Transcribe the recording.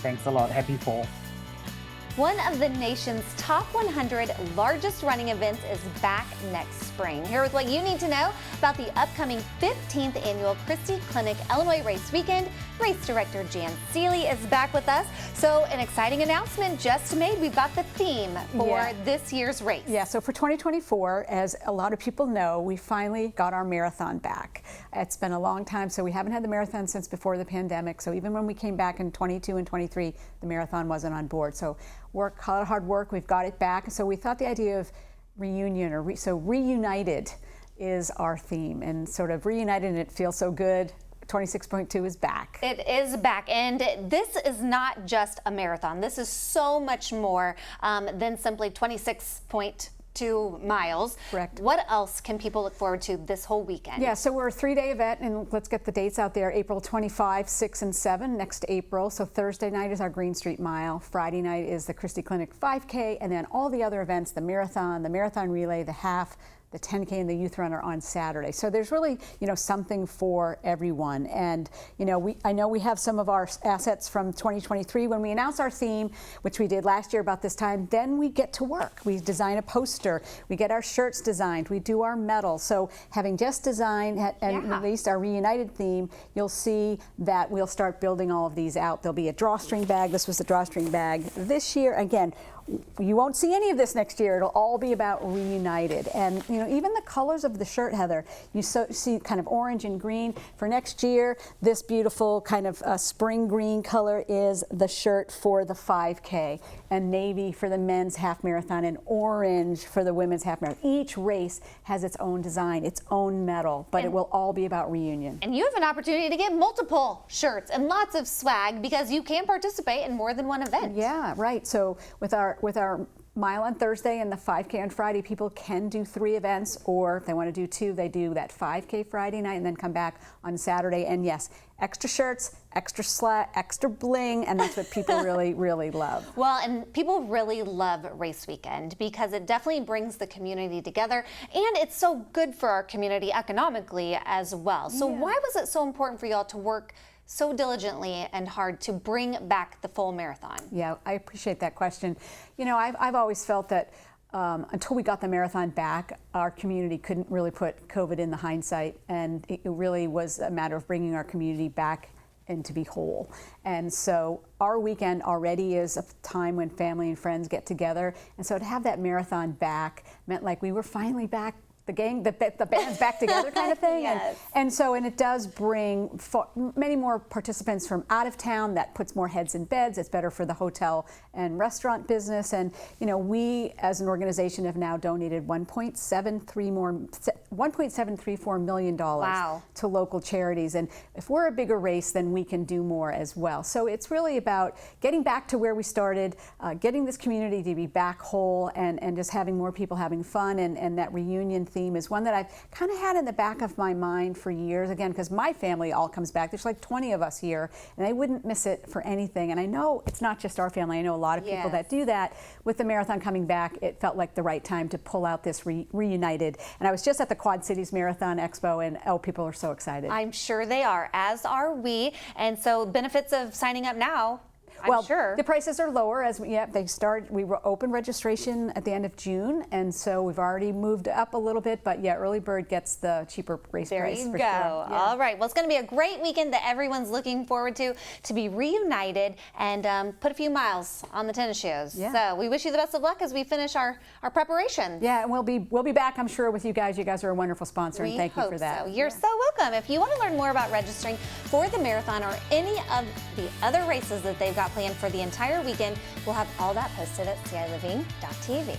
Thanks a lot. Happy fall. One of the nation's top 100 largest running events is back next spring. Here with what you need to know about the upcoming 15th annual Christie Clinic Illinois Race Weekend. Race Director Jan Seeley is back with us. So an exciting announcement just made. We've got the theme for this year's race. Yeah, so for 2024, as a lot of people know, we finally got our marathon back. It's been a long time, so we haven't had the marathon since before the pandemic. So even when we came back in 22 and 23, the marathon wasn't on board. So hard work, we've got it back. So we thought the idea of reunion, or reunited is our theme, and sort of reunited, and it feels so good. 26.2 is back. It is back, and this is not just a marathon. This is so much more than simply 26.2 miles. Correct. What else can people look forward to this whole weekend? Yeah, so we're a 3-day event, and let's get the dates out there. April 25, 6, and 7 next April. So Thursday night is our Green Street Mile. Friday night is the Christie Clinic 5K, and then all the other events, the marathon relay, the half, the 10K, and the youth runner on Saturday. So there's really, something for everyone. And, I know we have some of our assets from 2023 when we announced our theme, which we did last year about this time. Then we get to work. We design a poster. We get our shirts designed. We do our medal. So having just designed and released our reunited theme, you'll see that we'll start building all of these out. There'll be a drawstring bag. This was the drawstring bag this year. Again, you won't see any of this next year. It'll all be about reunited. And even the colors of the shirt, Heather, you see kind of orange and green. For next year, this beautiful kind of spring green color is the shirt for the 5K, and navy for the men's half marathon, and orange for the women's half marathon. Each race has its own design, its own medal, but it will all be about reunion. And you have an opportunity to get multiple shirts and lots of swag because you can participate in more than one event. Yeah, right. So with our mile on Thursday and the 5K on Friday, people can do 3 events, or if they want to do 2, they do that 5K Friday night and then come back on Saturday. And yes, extra shirts, extra slack, extra bling, and that's what people really, really love. Well, and people really love Race Weekend because it definitely brings the community together, and it's so good for our community economically as well. So why was it so important for y'all to work so diligently and hard to bring back the full marathon? Yeah, I appreciate that question. I've always felt that until we got the marathon back, our community couldn't really put COVID in the hindsight, and it really was a matter of bringing our community back and to be whole. And so our weekend already is a time when family and friends get together, and so to have that marathon back meant like we were finally back, the band's back together kind of thing. Yes. And it does bring many more participants from out of town. That puts more heads in beds. It's better for the hotel and restaurant business. And we as an organization have now donated $1.734 million to local charities. And if we're a bigger race, then we can do more as well. So it's really about getting back to where we started, getting this community to be back whole, and just having more people having fun. And that reunion theme is one that I've kind of had in the back of my mind for years, again, because my family all comes back. There's like 20 of us here, and I wouldn't miss it for anything. And I know it's not just our family. I know a lot of people that do that. With the marathon coming back, it felt like the right time to pull out this reunited. And I was just at the Quad Cities Marathon Expo, and people are so excited. I'm sure they are, as are we. And so benefits of signing up now, Well, I'm sure. The prices are lower as we open registration at the end of June, and so we've already moved up a little bit, but early bird gets the cheaper race price. There you for go. Sure. Yeah. All right. Well, it's going to be a great weekend that everyone's looking forward to be reunited and put a few miles on the tennis shoes. Yeah. So we wish you the best of luck as we finish our preparations. Yeah, and we'll be back, I'm sure, with you guys. You guys are a wonderful sponsor, and thank you for that. So. You're so welcome. If you want to learn more about registering for the marathon or any of the other races that they've got planned for the entire weekend, we'll have all that posted at CILiving.tv.